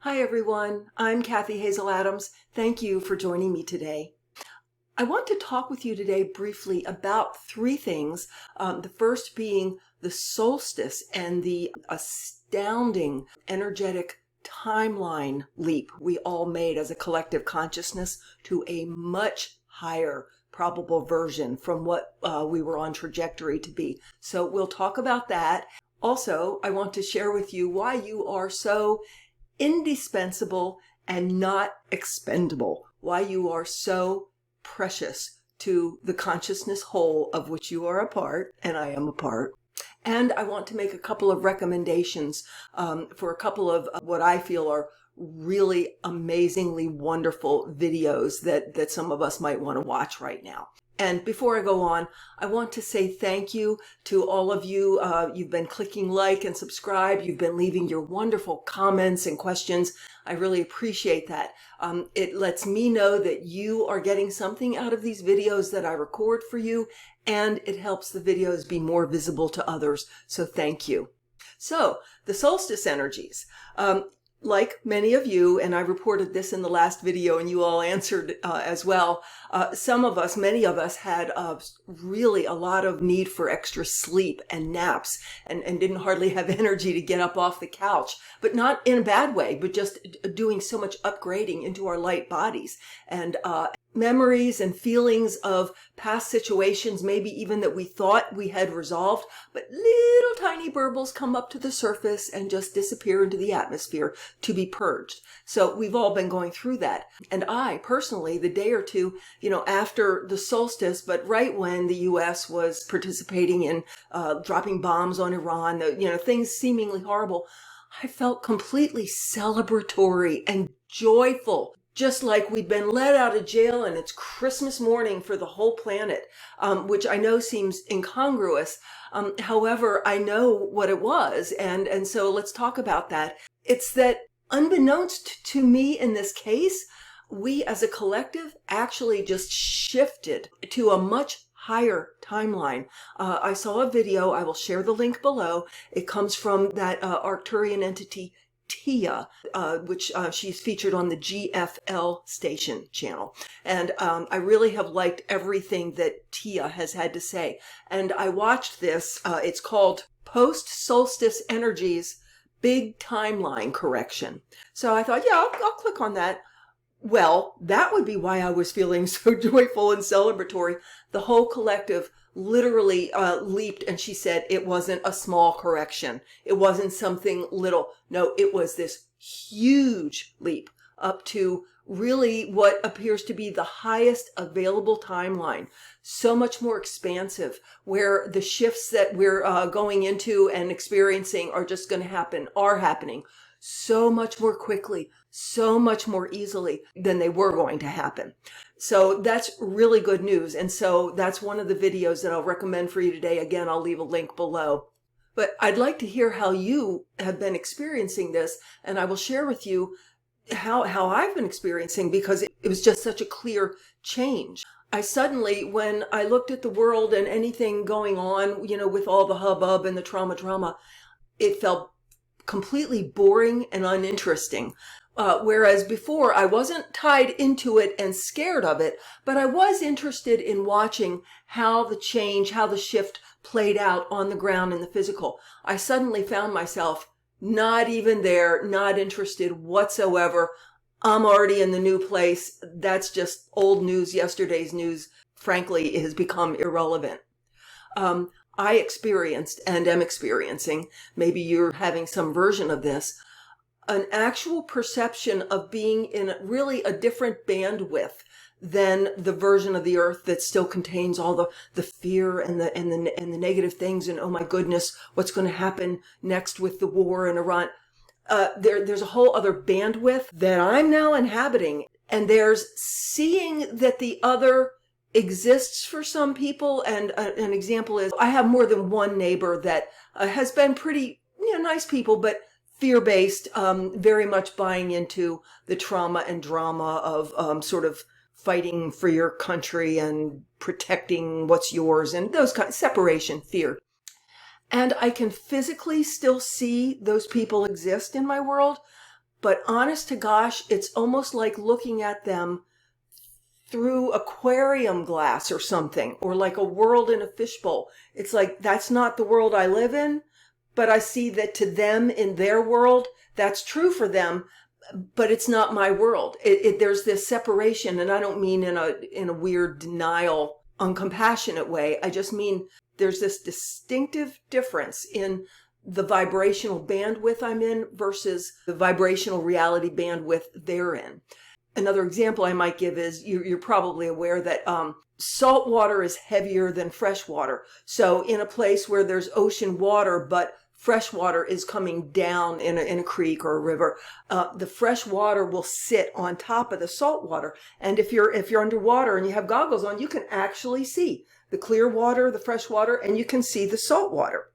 Hi everyone, I'm Kathy Hazel Adams. Thank you for joining me today. I want to talk with you today briefly about three things. The first being the solstice and the astounding energetic timeline leap we all made as a collective consciousness to a much higher probable version from what we were on trajectory to be. So we'll talk about that. Also, I want to share with you why you are so indispensable and not expendable, why you are so precious to the consciousness whole of which you are a part, and I am a part. And I want to make a couple of recommendations for a couple of what I feel are really amazingly wonderful videos that some of us might want to watch right now. And before I go on, I want to say thank you to all of you. You've been clicking like and subscribe. You've been leaving your wonderful comments and questions. I really appreciate that. It lets me know that you are getting something out of these videos that I record for you, and it helps the videos be more visible to others. So thank you. So the solstice energies. Like many of you, and I reported this in the last video and you all answered as well, some of us, many of us had really a lot of need for extra sleep and naps and didn't hardly have energy to get up off the couch, but not in a bad way, but just doing so much upgrading into our light bodies and memories and feelings of past situations, maybe even that we thought we had resolved, but little tiny burbles come up to the surface and just disappear into the atmosphere to be purged. So we've all been going through that. And I personally, the day or two, after the solstice, but right when the US was participating in dropping bombs on Iran, things seemingly horrible, I felt completely celebratory and joyful. Just like we've been let out of jail and it's Christmas morning for the whole planet, which I know seems incongruous. However, I know what it was. And so let's talk about that. It's that unbeknownst to me in this case, we as a collective actually just shifted to a much higher timeline. I saw a video. I will share the link below. It comes from that Arcturian entity, Tia, which she's featured on the GFL station channel. And I really have liked everything that Tia has had to say. And I watched this. It's called Post-Solstice Energy's Big Timeline Correction. So I thought, yeah, I'll click on that. Well, that would be why I was feeling so joyful and celebratory. The whole collective literally leaped, and she said it wasn't a small correction. It wasn't something little. No, it was this huge leap up to really what appears to be the highest available timeline. So much more expansive, where the shifts that we're going into and experiencing are just going to happen, are happening so much more quickly, so much more easily than they were going to happen. So that's really good news. And so that's one of the videos that I'll recommend for you today. Again, I'll leave a link below. But I'd like to hear how you have been experiencing this, and I will share with you how I've been experiencing, because it was just such a clear change. I suddenly, when I looked at the world and anything going on, with all the hubbub and the trauma drama, it felt completely boring and uninteresting. Whereas before I wasn't tied into it and scared of it, but I was interested in watching how the shift played out on the ground in the physical. I suddenly found myself not even there, not interested whatsoever. I'm already in the new place. That's just old news. Yesterday's news, frankly, has become irrelevant. I experienced and am experiencing, maybe you're having some version of this, an actual perception of being in really a different bandwidth than the version of the earth that still contains all the fear and the negative things. And oh my goodness, what's going to happen next with the war in Iran? There's a whole other bandwidth that I'm now inhabiting. And there's seeing that the other exists for some people. And an example is I have more than one neighbor that has been pretty, nice people, but fear-based, very much buying into the trauma and drama of sort of fighting for your country and protecting what's yours and those kinds, separation, fear. And I can physically still see those people exist in my world, But honest to gosh, it's almost like looking at them through aquarium glass or something, or like a world in a fishbowl. It's like, that's not the world I live in, but I see that to them in their world, that's true for them, but it's not my world. There's this separation, and I don't mean in a weird denial, uncompassionate way. I just mean there's this distinctive difference in the vibrational bandwidth I'm in versus the vibrational reality bandwidth they're in. Another example I might give is you're probably aware that salt water is heavier than fresh water. So in a place where there's ocean water, but fresh water is coming down in a creek or a river, the fresh water will sit on top of the salt water. And if you're underwater and you have goggles on, you can actually see the clear water, the fresh water, and you can see the salt water,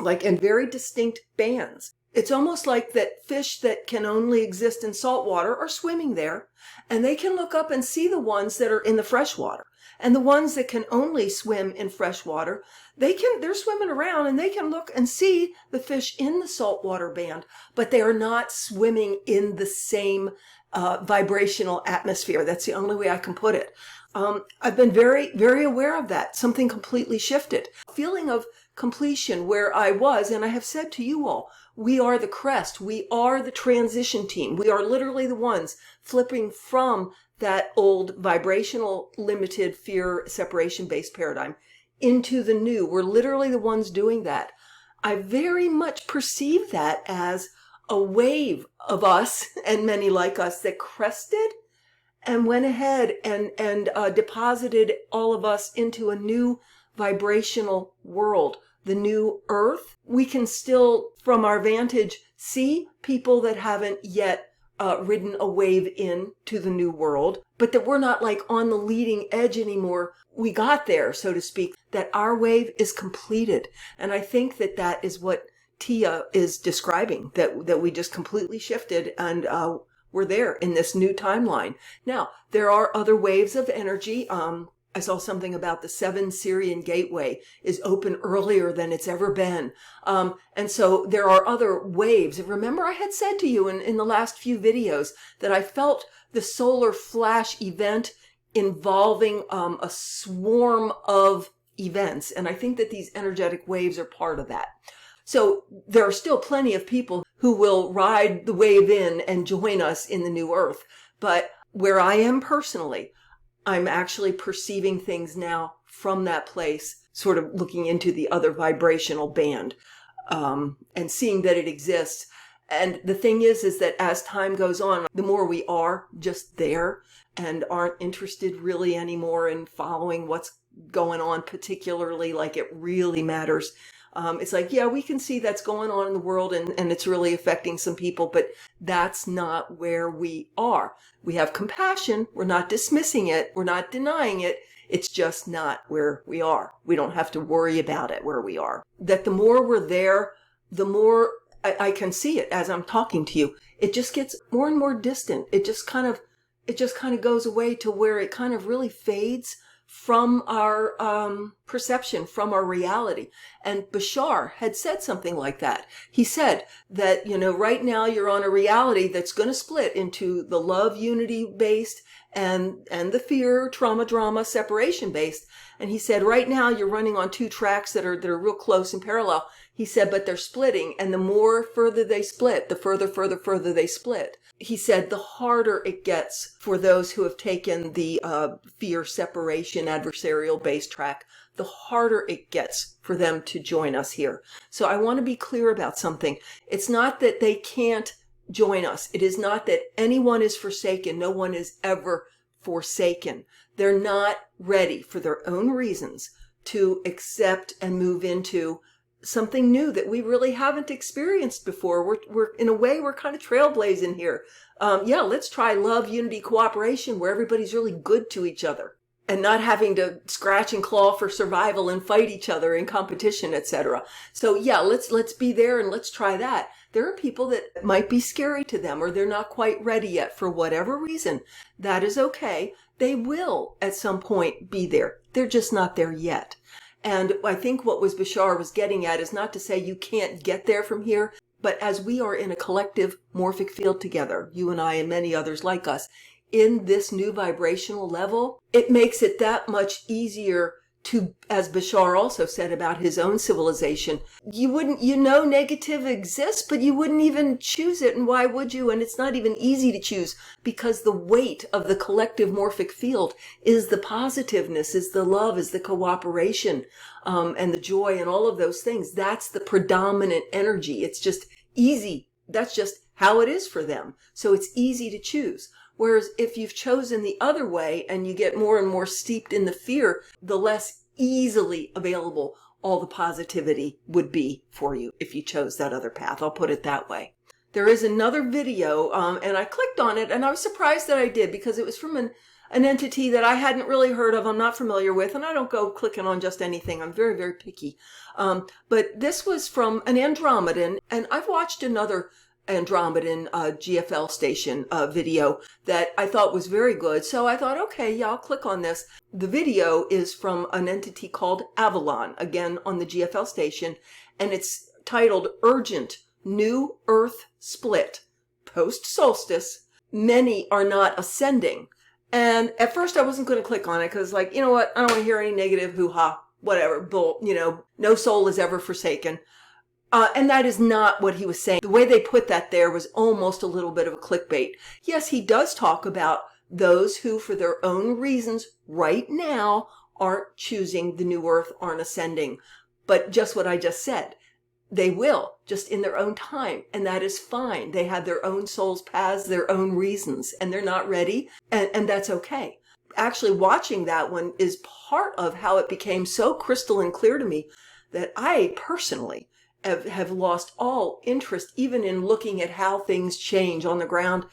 like in very distinct bands. It's almost like that fish that can only exist in salt water are swimming there, and they can look up and see the ones that are in the fresh water. And the ones that can only swim in fresh water, they're swimming around and they can look and see the fish in the saltwater band, but they are not swimming in the same vibrational atmosphere. That's the only way I can put it. I've been very, very aware of that. Something completely shifted. Feeling of completion where I was, and I have said to you all, we are the crest. We are the transition team. We are literally the ones flipping from that old vibrational, limited fear, separation-based paradigm into the new. We're literally the ones doing that. I very much perceive that as a wave of us and many like us that crested and went ahead and deposited all of us into a new vibrational world, the new earth. We can still, from our vantage, see people that haven't yet ridden a wave into the new world, but that we're not like on the leading edge anymore. We got there, so to speak, that our wave is completed. And I think that that is what Tia is describing, that we just completely shifted and we're there in this new timeline. Now, there are other waves of energy. I saw something about the 7 Syrian gateway is open earlier than it's ever been. And so there are other waves. Remember, I had said to you in the last few videos that I felt the solar flash event involving a swarm of events. And I think that these energetic waves are part of that. So there are still plenty of people who will ride the wave in and join us in the new earth. But where I am personally, I'm actually perceiving things now from that place, sort of looking into the other vibrational band, and seeing that it exists. And the thing is that as time goes on, the more we are just there and aren't interested really anymore in following what's going on, particularly like it really matters. It's like, yeah, we can see that's going on in the world and it's really affecting some people, but that's not where we are. We have compassion. We're not dismissing it. We're not denying it. It's just not where we are. We don't have to worry about it where we are. That the more we're there, the more I can see it as I'm talking to you. It just gets more and more distant. It just kind of goes away to where it kind of really fades from our perception, from our reality. And Bashar had said something like that. He said that, right now you're on a reality that's going to split into the love, unity based and the fear, trauma, drama, separation based. And he said, right now you're running on 2 tracks that are real close and parallel. He said, but they're splitting. And the more further they split, the further they split. He said, the harder it gets for those who have taken the fear, separation, adversarial based track, the harder it gets for them to join us here. So I want to be clear about something. It's not that they can't join us. It is not that anyone is forsaken. No one is ever forsaken. They're not ready for their own reasons to accept and move into something new that we really haven't experienced before. We're in a way, we're kind of trailblazing here. Let's try love, unity, cooperation, where everybody's really good to each other and not having to scratch and claw for survival and fight each other in competition, etc. So let's be there and let's try that. There are people that might be scary to them or they're not quite ready yet for whatever reason. That is okay. They will at some point be there. They're just not there yet. And I think what Bashar was getting at is not to say you can't get there from here, But as we are in a collective morphic field together, you and I and many others like us, in this new vibrational level, it makes it that much easier to, as Bashar also said about his own civilization, negative exists, but you wouldn't even choose it. And why would you? And it's not even easy to choose, because the weight of the collective morphic field is the positiveness, is the love, is the cooperation, and the joy and all of those things. That's the predominant energy. It's just easy. That's just how it is for them. So it's easy to choose. Whereas if you've chosen the other way and you get more and more steeped in the fear, the less easily available all the positivity would be for you if you chose that other path. I'll put it that way. There is another video, and I clicked on it, and I was surprised that I did, because it was from an entity that I hadn't really heard of, I'm not familiar with, and I don't go clicking on just anything. I'm very, very picky. But this was from an Andromedan, and I've watched another Andromedan GFL station video that I thought was very good. So I thought, okay, yeah, I'll click on this. The video is from an entity called Avalon, again on the GFL station, and it's titled Urgent New Earth Split. Post-solstice, many are not ascending. And at first I wasn't going to click on it because, like, you know what, I don't want to hear any negative hoo-ha, whatever, bull, no soul is ever forsaken. And that is not what he was saying. The way they put that there was almost a little bit of a clickbait. Yes, he does talk about those who, for their own reasons, right now, aren't choosing the new earth, aren't ascending. But just what I just said, they will, just in their own time. And that is fine. They have their own soul's paths, their own reasons, and they're not ready. And that's okay. Actually, watching that one is part of how it became so crystalline clear to me that I personally have lost all interest even in looking at how things change on the ground.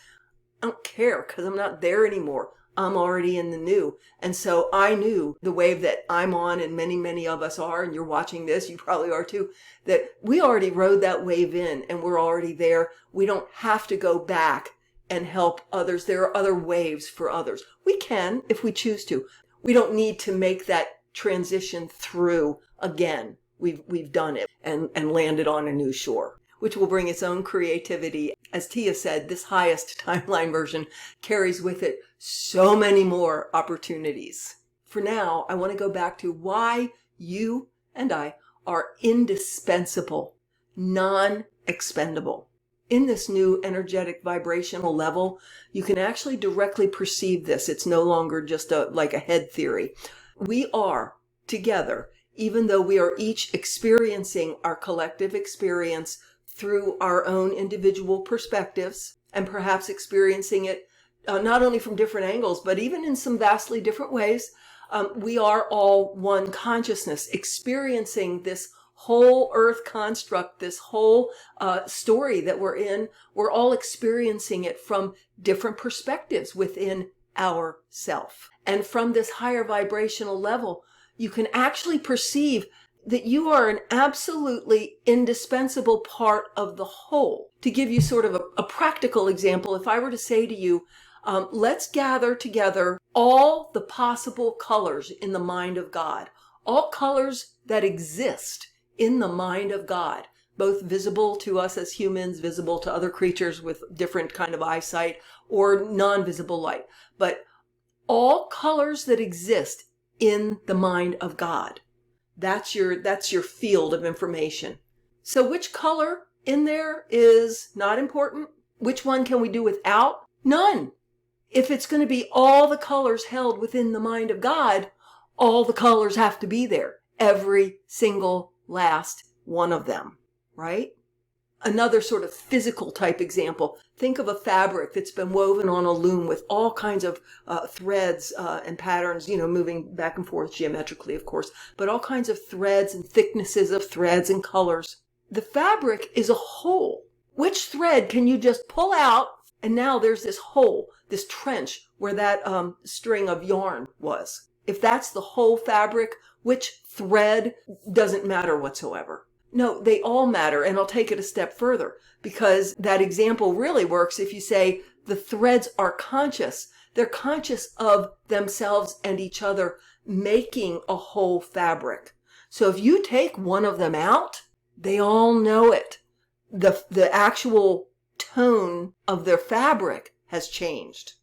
I don't care, because I'm not there anymore. I'm already in the new. And so I knew the wave that I'm on, and many, many of us are, and you're watching this, you probably are too, that we already rode that wave in and we're already there. We don't have to go back and help others. There are other waves for others. We can if we choose to. We don't need to make that transition through again. We've done it and landed on a new shore, which will bring its own creativity. As Tia said, this highest timeline version carries with it so many more opportunities. For now, I want to go back to why you and I are indispensable, non-expendable. In this new energetic vibrational level, you can actually directly perceive this. It's no longer just like a head theory. We are together, even though we are each experiencing our collective experience through our own individual perspectives, and perhaps experiencing it not only from different angles, but even in some vastly different ways. We are all one consciousness experiencing this whole earth construct, this whole story that we're in. We're all experiencing it from different perspectives within our self. And from this higher vibrational level, you can actually perceive that you are an absolutely indispensable part of the whole. To give you sort of a practical example, if I were to say to you, let's gather together all the possible colors in the mind of God, all colors that exist in the mind of God, both visible to us as humans, visible to other creatures with different kind of eyesight, or non-visible light, but all colors that exist in the mind of God. That's your field of information. So which color in there is not important? Which one can we do without? None. If it's going to be all the colors held within the mind of God, all the colors have to be there. Every single last one of them, right? Another sort of physical type example. Think of a fabric that's been woven on a loom with all kinds of threads and patterns, moving back and forth geometrically, of course, but all kinds of threads and thicknesses of threads and colors. The fabric is a whole. Which thread can you just pull out, and now there's this hole, this trench where that string of yarn was? If that's the whole fabric, which thread doesn't matter whatsoever. No, they all matter, and I'll take it a step further, because that example really works if you say the threads are conscious. They're conscious of themselves and each other making a whole fabric. So if you take one of them out, they all know it. the actual tone of their fabric has changed.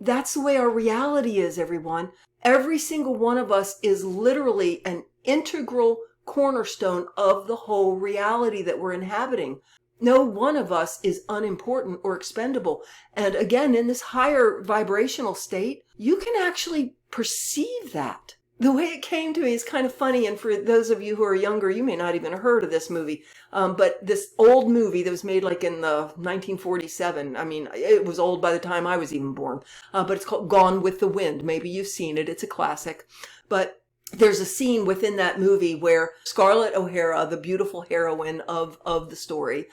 That's the way our reality is, everyone. Every single one of us is literally an integral cornerstone of the whole reality that we're inhabiting. No one of us is unimportant or expendable. And again, in this higher vibrational state, you can actually perceive that. The way it came to me is kind of funny, and for those of you who are younger, you may not even have heard of this movie. But this old movie that was made like in the 1947, I mean, it was old by the time I was even born, but it's called Gone with the Wind. Maybe you've seen it. It's a classic. But there's a scene within that movie where Scarlett O'Hara, the beautiful heroine of the story,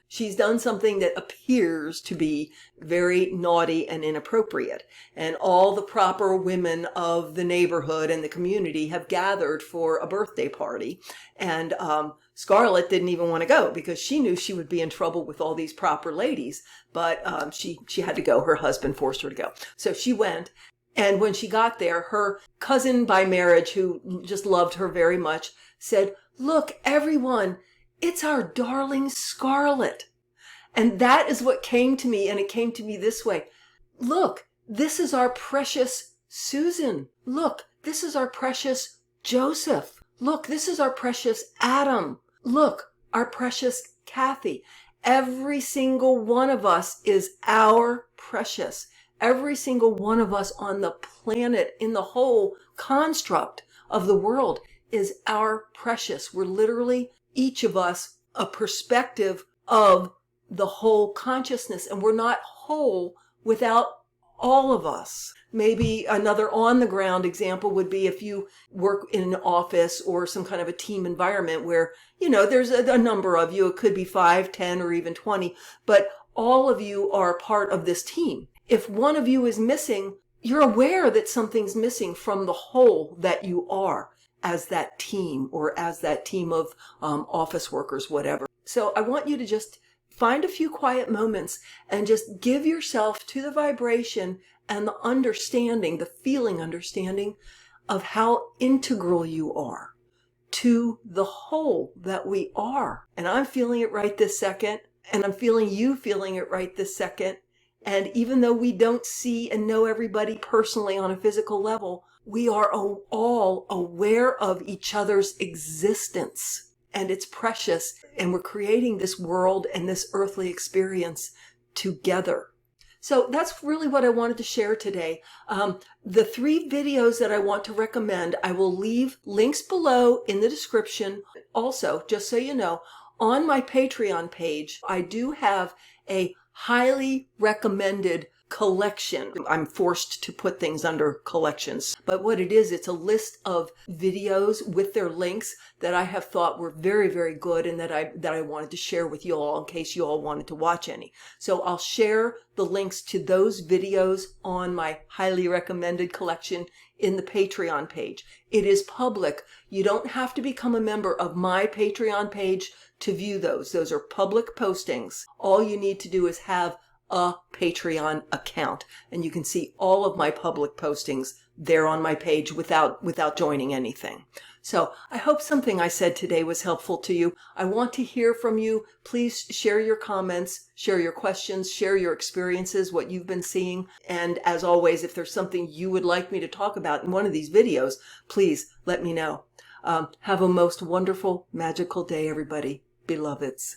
she's done something that appears to be very naughty and inappropriate. And all the proper women of the neighborhood and the community have gathered for a birthday party. And Scarlett didn't even want to go because she knew she would be in trouble with all these proper ladies. But she had to go. Her husband forced her to go. So she went. And when she got there, her cousin by marriage, who just loved her very much, said, "Look, everyone, it's our darling Scarlett." And that is what came to me, and it came to me this way. Look, this is our precious Susan. Look, this is our precious Joseph. Look, this is our precious Adam. Look, our precious Kathy. Every single one of us is our precious. Every single one of us on the planet, in the whole construct of the world, is our precious. We're literally, each of us, a perspective of the whole consciousness, and we're not whole without all of us. Maybe another on-the-ground example would be if you work in an office or some kind of a team environment where, there's a number of you. It could be 5, 10, or even 20, but all of you are part of this team. If one of you is missing, you're aware that something's missing from the whole that you are as that team, or as that team of office workers, whatever. So I want you to just find a few quiet moments and just give yourself to the vibration and the understanding, the feeling understanding of how integral you are to the whole that we are. And I'm feeling it right this second, and I'm feeling you feeling it right this second. And even though we don't see and know everybody personally on a physical level, we are all aware of each other's existence. And it's precious. And we're creating this world and this earthly experience together. So that's really what I wanted to share today. The 3 videos that I want to recommend, I will leave links below in the description. Also, just so you know, on my Patreon page, I do have a highly recommended collection. I'm forced to put things under collections, but what it is, it's a list of videos with their links that I have thought were very, very good, and that I wanted to share with you all in case you all wanted to watch any. So I'll share the links to those videos on my highly recommended collection in the Patreon page. It is public. You don't have to become a member of my Patreon page to view those. Those are public postings. All you need to do is have a Patreon account, and you can see all of my public postings there on my page without joining anything. So I hope something I said today was helpful to you. I want to hear from you. Please share your comments, share your questions, share your experiences, what you've been seeing. And as always, if there's something you would like me to talk about in one of these videos, please let me know. Have a most wonderful, magical day, everybody. Beloveds.